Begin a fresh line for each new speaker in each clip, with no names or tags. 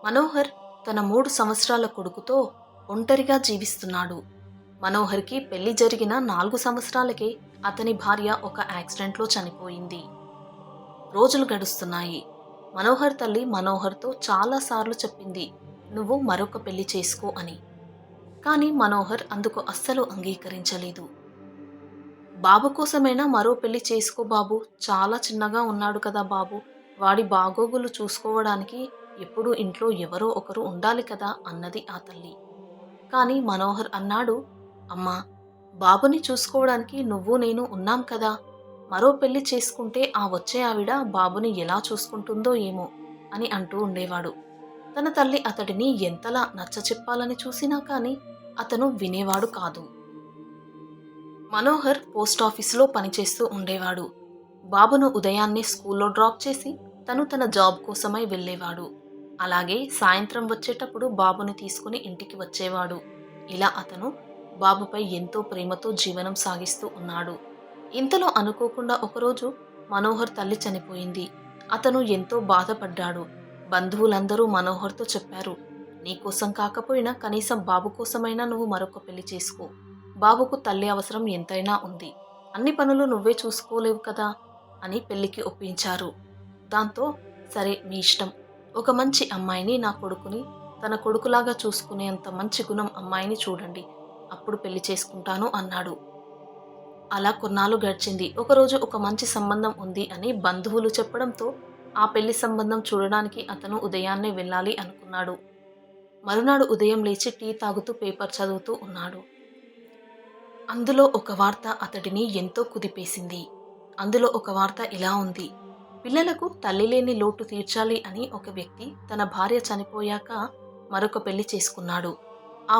మనోహర్ తన 3 సంవత్సరాల కొడుకుతో ఒంటరిగా జీవిస్తున్నాడు. మనోహర్‌కి పెళ్లి జరిగిన 4 సంవత్సరాలకే అతని భార్య ఒక యాక్సిడెంట్‌లో చనిపోయింది. రోజులు గడుస్తున్నాయి. మనోహర్ తల్లి మనోహర్‌తో చాలా సార్లు చెప్పింది, "నువ్వు మరొక పెళ్లి చేసుకో" అని. కానీ మనోహర్ అందుకు అస్సలు అంగీకరించలేదు. "బాబు కోసమైనా మరో పెళ్లి చేసుకో బాబూ, చాలా చిన్నగా ఉన్నాడు కదా బాబూ, వాడి బాగోగులు చూసుకోవడానికి ఎప్పుడూ ఇంట్లో ఎవరో ఒకరు ఉండాలి కదా" అన్నది ఆ తల్లి. కానీ మనోహర్ అన్నాడు, "అమ్మా, బాబుని చూసుకోవడానికి నువ్వు నేను ఉన్నాం కదా! మరో పెళ్లి చేసుకుంటే ఆ వచ్చే ఆవిడ బాబుని ఎలా చూసుకుంటుందో ఏమో" అని అంటూ ఉండేవాడు. తన తల్లి అతడిని ఎంతలా నచ్చచెప్పాలని చూసినా కానీ అతను వినేవాడు కాదు. మనోహర్ పోస్టాఫీసులో పనిచేస్తూ ఉండేవాడు. బాబును ఉదయాన్నే స్కూల్లో డ్రాప్ చేసి తను తన జాబ్ కోసమై వెళ్ళేవాడు. అలాగే సాయంత్రం వచ్చేటప్పుడు బాబుని తీసుకుని ఇంటికి వచ్చేవాడు. ఇలా అతను బాబుపై ఎంతో ప్రేమతో జీవనం సాగిస్తూ ఉన్నాడు. ఇంతలో అనుకోకుండా ఒకరోజు మనోహర్ తల్లి చనిపోయింది. అతను ఎంతో బాధపడ్డాడు. బంధువులందరూ మనోహర్తో చెప్పారు, "నీకోసం కాకపోయినా కనీసం బాబు కోసమైనా నువ్వు మరొక పెళ్లి చేసుకో. బాబుకు తల్లి అవసరం ఎంతైనా ఉంది. అన్ని పనులు నువ్వే చూసుకోలేవు కదా" అని పెళ్లికి ఒప్పించారు. దాంతో, "సరే మీ ఇష్టం. ఒక మంచి అమ్మాయిని నా కొడుకుని తన కొడుకులాగా చూసుకునేంత మంచి గుణం అమ్మాయిని చూడండి. అప్పుడు పెళ్లి చేసుకుంటాను" అన్నాడు. అలా కొన్నాళ్ళు గడిచింది. ఒకరోజు ఒక మంచి సంబంధం ఉంది అని బంధువులు చెప్పడంతో ఆ పెళ్లి సంబంధం చూడడానికి అతను ఉదయాన్నే వెళ్ళాలి అనుకున్నాడు. మరునాడు ఉదయం లేచి టీ తాగుతూ పేపర్ చదువుతూ ఉన్నాడు. అందులో ఒక వార్త అతడిని ఎంతో కుదిపేసింది. అందులో ఒక వార్త ఇలా ఉంది: పిల్లలకు తల్లి లేని లోటు తీర్చాలి అని ఒక వ్యక్తి తన భార్య చనిపోయాక మరొక పెళ్లి చేసుకున్నాడు.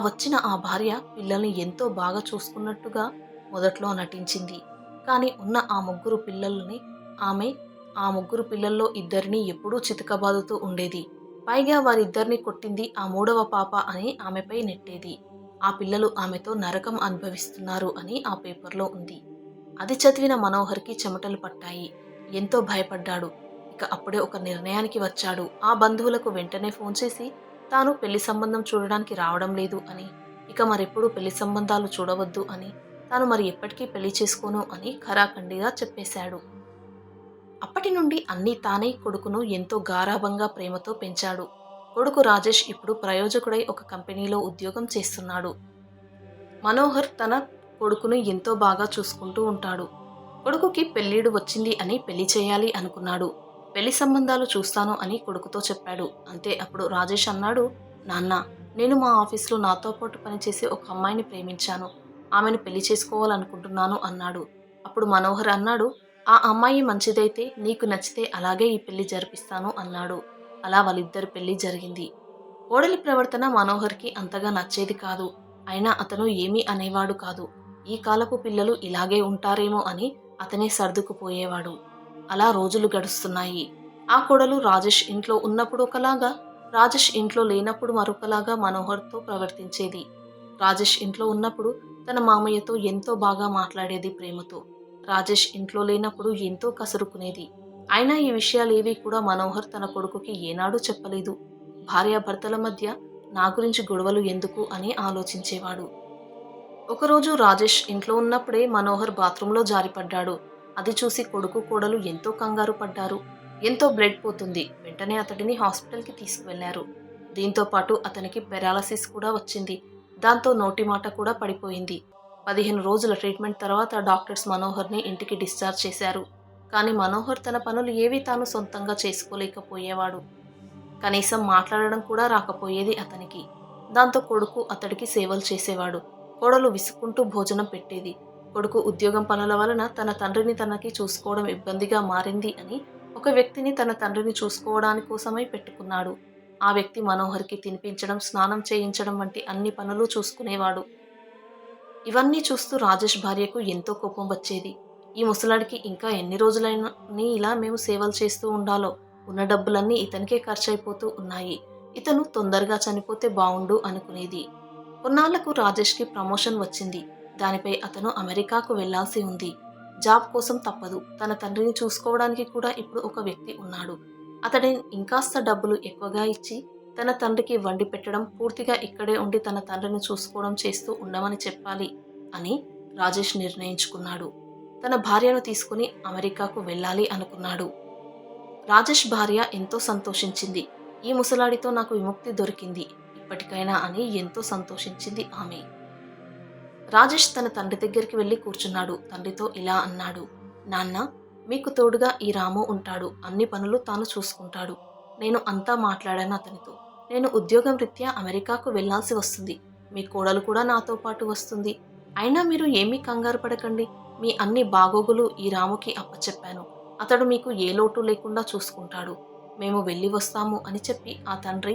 వచ్చిన ఆ భార్య పిల్లల్ని ఎంతో బాగా చూసుకున్నట్టుగా మొదట్లో నటించింది. కానీ ఉన్న ఆ ముగ్గురు పిల్లల్ని ఆమె ఆ ముగ్గురు పిల్లల్లో ఇద్దరిని ఎప్పుడూ చితకబాదుతూ ఉండేది. పైగా వారిద్దరిని కొట్టింది ఆ మూడవ పాప అని ఆమెపై నెట్టేది. ఆ పిల్లలు ఆమెతో నరకం అనుభవిస్తున్నారు అని ఆ పేపర్లో ఉంది. అది చదివిన మనోహర్‌కి చెమటలు పట్టాయి. ఎంతో భయపడ్డాడు. ఇక అప్పుడే ఒక నిర్ణయానికి వచ్చాడు. ఆ బంధువులకు వెంటనే ఫోన్ చేసి తాను పెళ్లి సంబంధం చూడడానికి రావడం లేదు అని, ఇక మరెప్పుడూ పెళ్లి సంబంధాలు చూడవద్దు అని, తాను మరి ఎప్పటికీ పెళ్లి చేసుకోను అని ఖరాఖండిగా చెప్పేశాడు. అప్పటి నుండి అన్నీ తానే కొడుకును ఎంతో గారాబంగా ప్రేమతో పెంచాడు. కొడుకు రాజేష్ ఇప్పుడు ప్రయోజకుడై ఒక కంపెనీలో ఉద్యోగం చేస్తున్నాడు. మనోహర్ తన కొడుకును ఎంతో బాగా చూసుకుంటూ ఉంటాడు. కొడుకుకి పెళ్ళీడు వచ్చింది అని పెళ్లి చేయాలి అనుకున్నాడు. పెళ్లి సంబంధాలు చూస్తాను అని కొడుకుతో చెప్పాడు. అంతే అప్పుడు రాజేష్ అన్నాడు, "నాన్న, నేను మా ఆఫీస్లో నాతో పాటు పనిచేసే ఒక అమ్మాయిని ప్రేమించాను. ఆమెను పెళ్లి చేసుకోవాలనుకుంటున్నాను" అన్నాడు. అప్పుడు మనోహర్ అన్నాడు, "ఆ అమ్మాయి మంచిదైతే నీకు నచ్చితే అలాగే ఈ పెళ్లి జరిపిస్తాను" అన్నాడు. అలా వాళ్ళిద్దరి పెళ్లి జరిగింది. కోడలి ప్రవర్తన మనోహర్‌కి అంతగా నచ్చేది కాదు. అయినా అతను ఏమీ అనేవాడు కాదు. ఈ కాలపు పిల్లలు ఇలాగే ఉంటారేమో అని అతనే సర్దుకుపోయేవాడు. అలా రోజులు గడుస్తున్నాయి. ఆ కోడలు రాజేష్ ఇంట్లో ఉన్నప్పుడు ఒకలాగా, రాజేష్ ఇంట్లో లేనప్పుడు మరొకలాగా మనోహర్‌తో ప్రవర్తించేది. రాజేష్ ఇంట్లో ఉన్నప్పుడు తన మామయ్యతో ఎంతో బాగా మాట్లాడేది ప్రేమతో. రాజేష్ ఇంట్లో లేనప్పుడు ఎంతో కసురుకునేది. అయినా ఈ విషయాలేవీ కూడా మనోహర్ తన కొడుకుకి ఏనాడూ చెప్పలేదు. భార్యాభర్తల మధ్య నా గురించి గొడవలు ఎందుకు అని ఆలోచించేవాడు. ఒకరోజు రాజేష్ ఇంట్లో ఉన్నప్పుడే మనోహర్ బాత్రూంలో జారిపడ్డాడు. అది చూసి కొడుకు, కోడలు ఎంతో కంగారు పడ్డారు. ఎంతో బ్లడ్ పోతుంది. వెంటనే అతడిని హాస్పిటల్‌కి తీసుకువెళ్లారు. దీంతో పాటు అతనికి పెరాలసిస్ కూడా వచ్చింది. దాంతో నోటి మాట కూడా పడిపోయింది. 15 రోజుల ట్రీట్మెంట్ తర్వాత డాక్టర్స్ మనోహర్‌ని ఇంటికి డిశ్చార్జ్ చేశారు. కానీ మనోహర్ తన పనులు ఏవీ తాను సొంతంగా చేసుకోలేకపోయేవాడు. కనీసం మాట్లాడడం కూడా రాకపోయేది అతనికి. దాంతో కొడుకు అతడికి సేవలు చేసేవాడు. కోడలు విసుక్కుంటూ భోజనం పెట్టేది. కొడుకు ఉద్యోగం పనుల వలన తన తండ్రిని తనకి చూసుకోవడం ఇబ్బందిగా మారింది అని ఒక వ్యక్తిని తన తండ్రిని చూసుకోవడాని కోసమై పెట్టుకున్నాడు. ఆ వ్యక్తి మనోహర్‌కి తినిపించడం, స్నానం చేయించడం వంటి అన్ని పనులు చూసుకునేవాడు. ఇవన్నీ చూస్తూ రాజేష్ భార్యకు ఎంతో కోపం వచ్చేది. ఈ ముసలాడికి ఇంకా ఎన్ని రోజులని ఇలా మేము సేవలు చేస్తూ ఉండాలో, ఉన్న డబ్బులన్నీ ఇతనికే ఖర్చయిపోతూ ఉన్నాయి. ఇతను తొందరగా చనిపోతే బావుండు అనుకునేది. కొన్నాళ్లకు రాజేష్‌కి ప్రమోషన్ వచ్చింది. దానిపై అతను అమెరికాకు వెళ్లాల్సి ఉంది. జాబ్ కోసం తప్పదు. తన తండ్రిని చూసుకోవడానికి కూడా ఇప్పుడు ఒక వ్యక్తి ఉన్నాడు. అతడిని ఇంకాస్త డబ్బులు ఎక్కువగా ఇచ్చి తన తండ్రికి వండి పెట్టడం, పూర్తిగా ఇక్కడే ఉండి తన తండ్రిని చూసుకోవడం చేస్తూ ఉండమని చెప్పాలి అని రాజేష్ నిర్ణయించుకున్నాడు. తన భార్యను తీసుకుని అమెరికాకు వెళ్ళాలి అనుకున్నాడు. రాజేష్ భార్య ఎంతో సంతోషించింది. ఈ ముసలాడితో నాకు విముక్తి దొరికింది ఇప్పటికైనా అని ఎంతో సంతోషించింది ఆమె. రాజేష్ తన తండ్రి దగ్గరికి వెళ్ళి కూర్చున్నాడు. తండ్రితో ఇలా అన్నాడు, నాన్న, మీకు తోడుగా ఈ రాము ఉంటాడు. అన్ని పనులు తాను చూసుకుంటాడు. నేను అంతా మాట్లాడాను అతనితో. నేను ఉద్యోగం రీత్యా అమెరికాకు వెళ్లాల్సి వస్తుంది. మీ కోడలు కూడా నాతో పాటు వస్తుంది. అయినా మీరు ఏమీ కంగారు పడకండి. మీ అన్ని బాగోగులు ఈ రాముకి అప్పచెప్పాను. అతడు మీకు ఏ లోటు లేకుండా చూసుకుంటాడు. మేము వెళ్ళి వస్తాము అని చెప్పి ఆ తండ్రి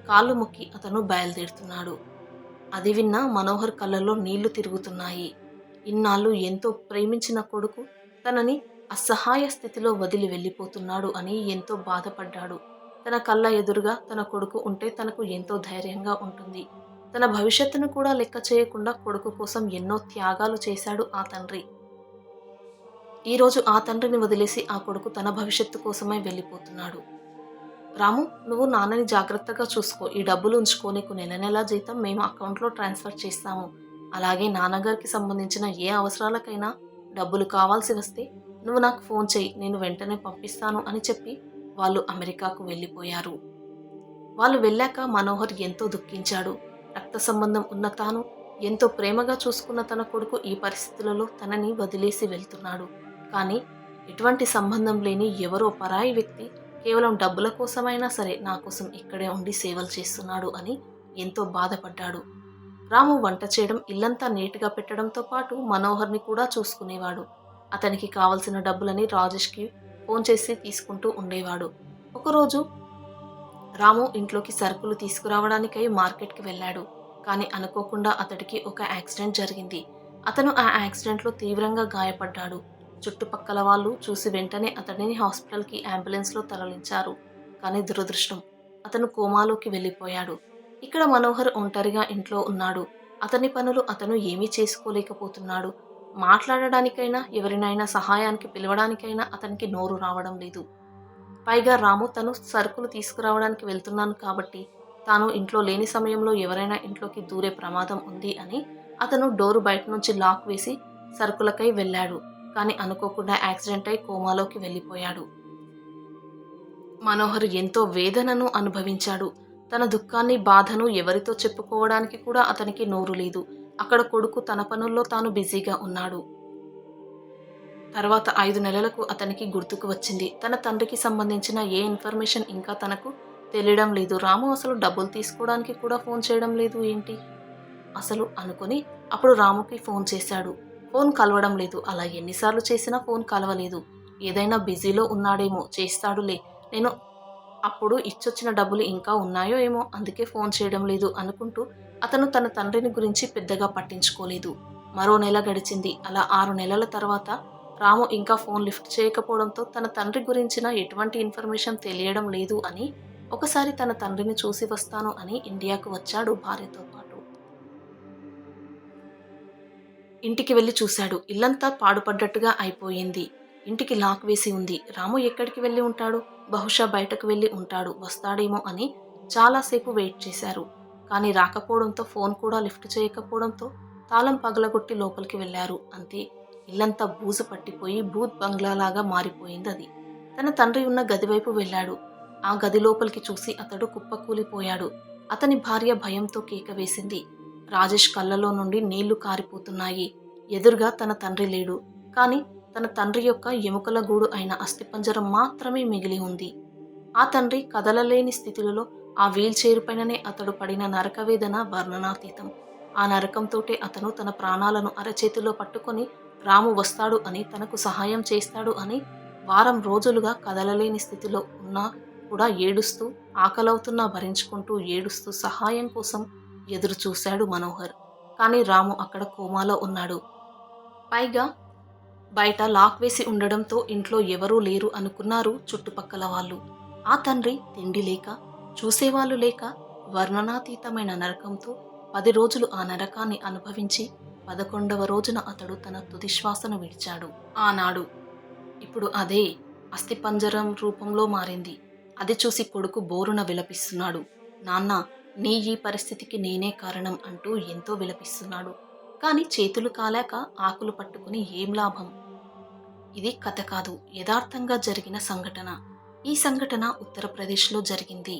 కాళ్ళు మొక్కి అతను బయలుదేరుతున్నాడు. అది విన్న మనోహర్ కళ్ళల్లో నీళ్లు తిరుగుతున్నాయి. ఇన్నాళ్ళు ఎంతో ప్రేమించిన కొడుకు తనని అసహాయ స్థితిలో వదిలి వెళ్ళిపోతున్నాడు అని ఎంతో బాధపడ్డాడు. తన కళ్ళ ఎదురుగా తన కొడుకు ఉంటే తనకు ఎంతో ధైర్యంగా ఉంటుంది. తన భవిష్యత్తును కూడా లెక్క చేయకుండా కొడుకు కోసం ఎన్నో త్యాగాలు చేశాడు ఆ తండ్రి. ఈరోజు ఆ తండ్రిని వదిలేసి ఆ కొడుకు తన భవిష్యత్తు కోసమై వెళ్ళిపోతున్నాడు. రాము, నువ్వు నాన్నని జాగ్రత్తగా చూసుకో. ఈ డబ్బులు ఉంచుకో. నీకు నెల నెలా జీతం మేము అకౌంట్లో ట్రాన్స్ఫర్ చేస్తాము. అలాగే నాన్నగారికి సంబంధించిన ఏ అవసరాలకైనా డబ్బులు కావాల్సి వస్తే నువ్వు నాకు ఫోన్ చేయి. నేను వెంటనే పంపిస్తాను అని చెప్పి వాళ్ళు అమెరికాకు వెళ్ళిపోయారు. వాళ్ళు వెళ్ళాక మనోహర్ ఎంతో దుఃఖించాడు. రక్త సంబంధం ఉన్న తాను ఎంతో ప్రేమగా చూసుకున్న తన కొడుకు ఈ పరిస్థితులలో తనని వదిలేసి వెళ్తున్నాడు. కానీ ఎటువంటి సంబంధం లేని ఎవరో పరాయి వ్యక్తి కేవలం డబ్బుల కోసమైనా సరే నా కోసం ఇక్కడే ఉండి సేవలు చేస్తున్నాడు అని ఎంతో బాధపడ్డాడు. రాము వంట చేయడం, ఇల్లంతా నీట్గా పెట్టడంతో పాటు మనోహర్ని కూడా చూసుకునేవాడు. అతనికి కావలసిన డబ్బులని రాజేష్కి ఫోన్ చేసి తీసుకుంటూ ఉండేవాడు. ఒకరోజు రాము ఇంట్లోకి సరుకులు తీసుకురావడానికై మార్కెట్కి వెళ్ళాడు. కానీ అనుకోకుండా అతడికి ఒక యాక్సిడెంట్ జరిగింది. అతను ఆ యాక్సిడెంట్లో తీవ్రంగా గాయపడ్డాడు. చుట్టుపక్కల వాళ్ళు చూసి వెంటనే అతడిని హాస్పిటల్కి అంబులెన్స్లో తరలించారు. కానీ దురదృష్టం, అతను కోమాలోకి వెళ్ళిపోయాడు. ఇక్కడ మనోహర్ ఒంటరిగా ఇంట్లో ఉన్నాడు. అతని పనులు అతను ఏమీ చేసుకోలేకపోతున్నాడు. మాట్లాడడానికైనా ఎవరినైనా సహాయానికి పిలవడానికైనా అతనికి నోరు రావడం లేదు. పైగా రాము తను సరుకులు తీసుకురావడానికి వెళ్తున్నాను కాబట్టి తాను ఇంట్లో లేని సమయంలో ఎవరైనా ఇంట్లోకి దూరే ప్రమాదం ఉంది అని అతను డోరు బయట నుంచి లాక్ వేసి సరుకులకై వెళ్ళాడు. కానీ అనుకోకుండా యాక్సిడెంట్ అయి కోమాలోకి వెళ్ళిపోయాడు. మనోహర్ ఎంతో వేదనను అనుభవించాడు. తన దుఃఖాన్ని, బాధను ఎవరితో చెప్పుకోవడానికి కూడా అతనికి నోరు లేదు. అక్కడ కొడుకు తన పనుల్లో తాను బిజీగా ఉన్నాడు. తర్వాత 5 నెలలకు అతనికి గుర్తుకు వచ్చింది. తన తండ్రికి సంబంధించిన ఏ ఇన్ఫర్మేషన్ ఇంకా తనకు తెలియడం లేదు. రాము అసలు డబ్బులు తీసుకోవడానికి కూడా ఫోన్ చేయడం లేదు ఏంటి అసలు అనుకుని అప్పుడు రాముకి ఫోన్ చేశాడు. ఫోన్ కలవడం లేదు. అలా ఎన్నిసార్లు చేసినా ఫోన్ కలవలేదు. ఏదైనా బిజీలో ఉన్నాడేమో, చేస్తాడులే. నేను అప్పుడు ఇచ్చొచ్చిన డబ్బులు ఇంకా ఉన్నాయో ఏమో, అందుకే ఫోన్ చేయడం లేదు అనుకుంటూ అతను తన తండ్రిని గురించి పెద్దగా పట్టించుకోలేదు. మరో నెల గడిచింది. అలా 6 నెలల తర్వాత రాము ఇంకా ఫోన్ లిఫ్ట్ చేయకపోవడంతో తన తండ్రి గురించిన ఎటువంటి ఇన్ఫర్మేషన్ తెలియడం లేదు అని ఒకసారి తన తండ్రిని చూసి వస్తాను అని ఇండియాకు వచ్చాడు భార్యతో పాటు. ఇంటికి వెళ్ళి చూశాడు. ఇల్లంతా పాడుపడ్డట్టుగా అయిపోయింది. ఇంటికి లాక్ వేసి ఉంది. రాము ఎక్కడికి వెళ్ళి ఉంటాడు? బహుశా బయటకు వెళ్ళి ఉంటాడు. వస్తాడేమో అని చాలాసేపు వెయిట్ చేశారు. కానీ రాకపోవడంతో, ఫోన్ కూడా లిఫ్ట్ చేయకపోవడంతో తాళం పగలగొట్టి లోపలికి వెళ్ళారు. అంతే, ఇల్లంతా బూజు పట్టిపోయి బూత్ బంగ్లాలాగా మారిపోయింది అది. తన తండ్రి ఉన్న గదివైపు వెళ్ళాడు. ఆ గది లోపలికి చూసి అతడు కుప్పకూలిపోయాడు. అతని భార్య భయంతో కేక వేసింది. రాజేష్ కళ్ళలో నుండి నీళ్లు కారిపోతున్నాయి. ఎదురుగా తన తండ్రి లేడు. కానీ తన తండ్రి యొక్క ఎముకల గూడు అయిన అస్థిపంజరం మాత్రమే మిగిలి ఉంది. ఆ తండ్రి కదలలేని స్థితిలో ఆ వీల్ చైర్ పైననే అతడు పడిన నరకవేదన వర్ణనాతీతం. ఆ నరకంతోటే అతను తన ప్రాణాలను అరచేతిలో పట్టుకొని రాము వస్తాడు అని, తనకు సహాయం చేస్తాడు అని వారం రోజులుగా కదలలేని స్థితిలో ఉన్నా కూడా ఏడుస్తూ, ఆకలవుతున్నా భరించుకుంటూ ఏడుస్తూ సహాయం కోసం ఎదురు చూశాడు మనోహర్. కానీ రాము అక్కడ కోమాలో ఉన్నాడు. పైగా బయట లాక్ వేసి ఉండడంతో ఇంట్లో ఎవరూ లేరు అనుకున్నారు చుట్టుపక్కల వాళ్ళు. ఆ తండ్రి తిండి లేక, చూసేవాళ్ళు లేక వర్ణనాతీతమైన నరకంతో 10 రోజులు ఆ నరకాన్ని అనుభవించి 11వ రోజున అతడు తన తుదిశ్వాసను విడిచాడు. ఆనాడు ఇప్పుడు అదే అస్థిపంజరం రూపంలో మారింది. అది చూసి కొడుకు బోరున విలపిస్తున్నాడు. నాన్న, నీ ఈ పరిస్థితికి నేనే కారణం అంటూ ఎంతో విలపిస్తున్నాడు. కానీ చేతులు కాలాక ఆకులు పట్టుకుని ఏం లాభం? ఇది కథ కాదు, యథార్థంగా జరిగిన సంఘటన. ఈ సంఘటన ఉత్తరప్రదేశ్లో జరిగింది.